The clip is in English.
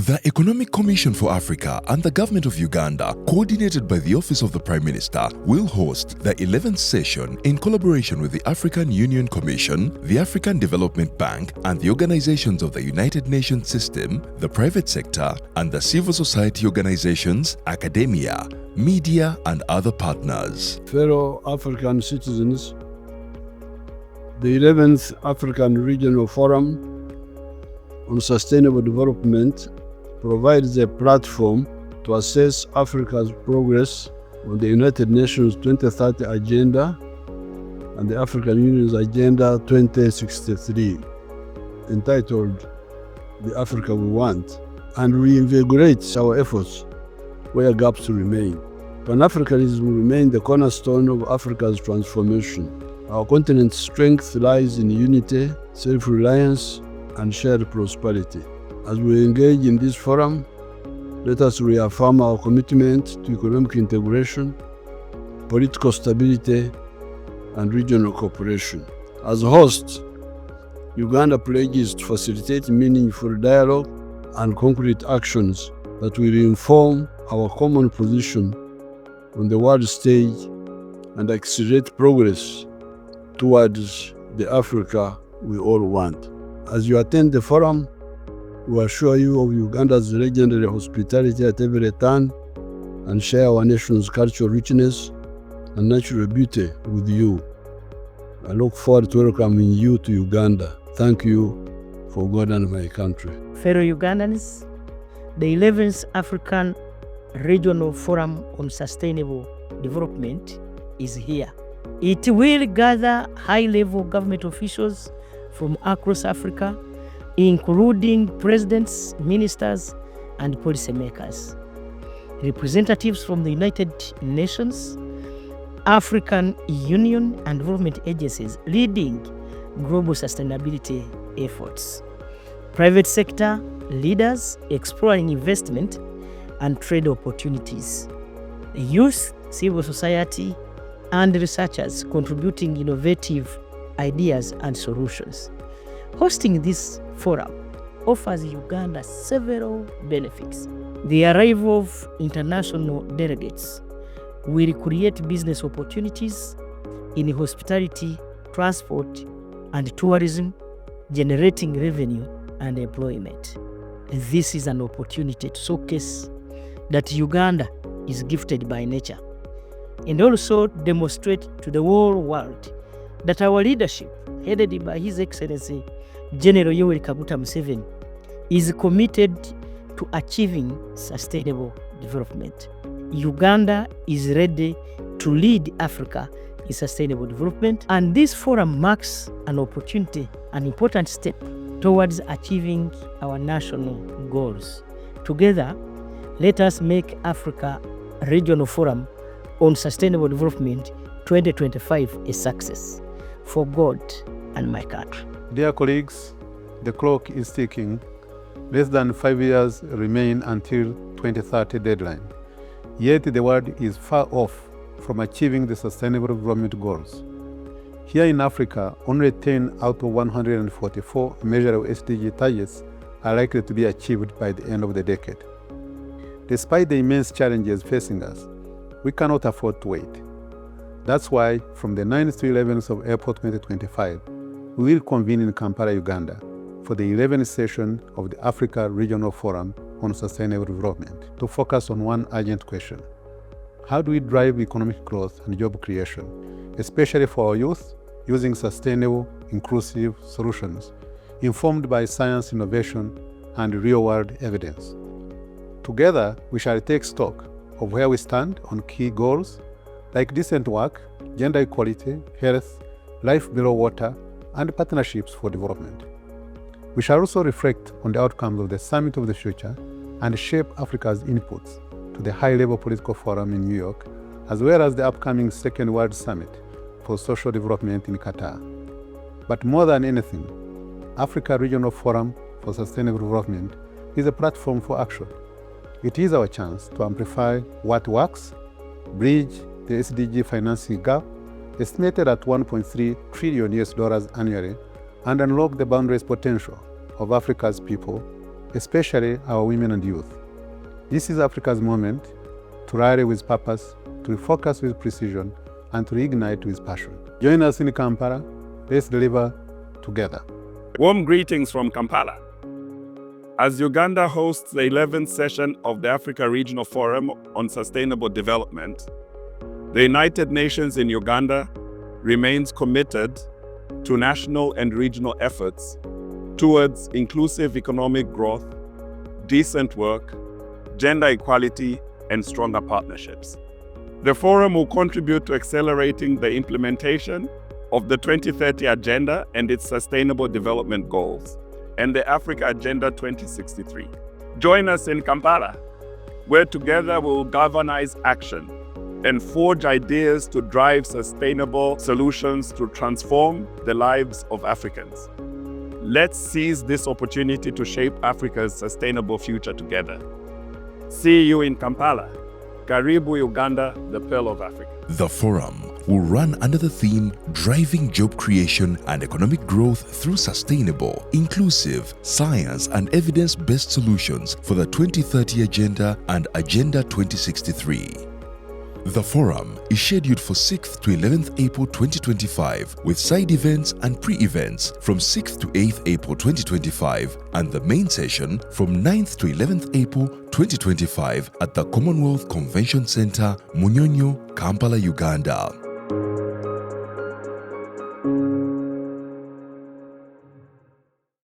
The Economic Commission for Africa and the Government of Uganda, coordinated by the Office of the Prime Minister, will host the 11th session in collaboration with the African Union Commission, the African Development Bank, and the organizations of the United Nations System, the private sector, and the civil society organizations, academia, media, and other partners. Fellow African citizens, the 11th African Regional Forum on Sustainable Development provides a platform to assess Africa's progress on the United Nations 2030 Agenda and the African Union's Agenda 2063, entitled The Africa We Want, and reinvigorates our efforts where gaps remain. Pan-Africanism will remain the cornerstone of Africa's transformation. Our continent's strength lies in unity, self-reliance, and shared prosperity. As we engage in this forum, let us reaffirm our commitment to economic integration, political stability, and regional cooperation. As host, Uganda pledges to facilitate meaningful dialogue and concrete actions that will inform our common position on the world stage and accelerate progress towards the Africa we all want. As you attend the forum, we assure you of Uganda's legendary hospitality at every turn and share our nation's cultural richness and natural beauty with you. I look forward to welcoming you to Uganda. Thank you for God and my country. Fellow Ugandans, the 11th African Regional Forum on Sustainable Development is here. It will gather high-level government officials from across Africa, including presidents, ministers, and policymakers, representatives from the United Nations, African Union, and development agencies leading global sustainability efforts, private sector leaders exploring investment and trade opportunities, youth, civil society, and researchers contributing innovative ideas and solutions. Hosting this forum offers Uganda several benefits. The arrival of international delegates will create business opportunities in hospitality, transport, and tourism, generating revenue and employment. This is an opportunity to showcase that Uganda is gifted by nature, and also demonstrate to the whole world that our leadership, headed by His Excellency General Yoweri Kaguta Museveni, is committed to achieving sustainable development. Uganda is ready to lead Africa in sustainable development, and this forum marks an opportunity, an important step towards achieving our national goals. Together, let us make Africa Regional Forum on Sustainable Development 2025 a success for God and my country. Dear colleagues, the clock is ticking. Less than 5 years remain until 2030 deadline. Yet the world is far off from achieving the Sustainable Development Goals. Here in Africa, only 10 out of 144 measurable SDG targets are likely to be achieved by the end of the decade. Despite the immense challenges facing us, we cannot afford to wait. That's why, from the 9th to 11th of April 2025, we will convene in Kampala, Uganda, for the 11th session of the Africa Regional Forum on Sustainable Development to focus on one urgent question: how do we drive economic growth and job creation, especially for our youth, using sustainable, inclusive solutions informed by science, innovation, and real-world evidence? Together, we shall take stock of where we stand on key goals like decent work, gender equality, health, life below water, and partnerships for development. We shall also reflect on the outcomes of the Summit of the Future and shape Africa's inputs to the high-level political forum in New York, as well as the upcoming Second World Summit for Social Development in Qatar. But more than anything, Africa Regional Forum for Sustainable Development is a platform for action. It is our chance to amplify what works, bridge the SDG financing gap, estimated at $1.3 trillion annually, and unlock the boundless potential of Africa's people especially our women and youth. This is Africa's moment to rally with purpose, to refocus with precision, and to reignite with passion. Join us in Kampala. Let's deliver together. Warm greetings from Kampala. As Uganda hosts the 11th session of the Africa Regional Forum on Sustainable Development, the United Nations in Uganda remains committed to national and regional efforts towards inclusive economic growth, decent work, gender equality, and stronger partnerships. The forum will contribute to accelerating the implementation of the 2030 Agenda and its Sustainable Development Goals, and the Africa Agenda 2063. Join us in Kampala, where together we will galvanize action and forge ideas to drive sustainable solutions to transform the lives of Africans. Let's seize this opportunity to shape Africa's sustainable future together. See you in Kampala. Karibu Uganda, the Pearl of Africa. The forum will run under the theme Driving Job Creation and Economic Growth Through Sustainable, Inclusive, Science and Evidence-Based Solutions for the 2030 Agenda and Agenda 2063. The forum is scheduled for 6th to 11th April 2025 with side events and pre-events from 6th to 8th April 2025 and the main session from 9th to 11th April 2025 at the Commonwealth Convention Center, Munyonyo, Kampala, Uganda.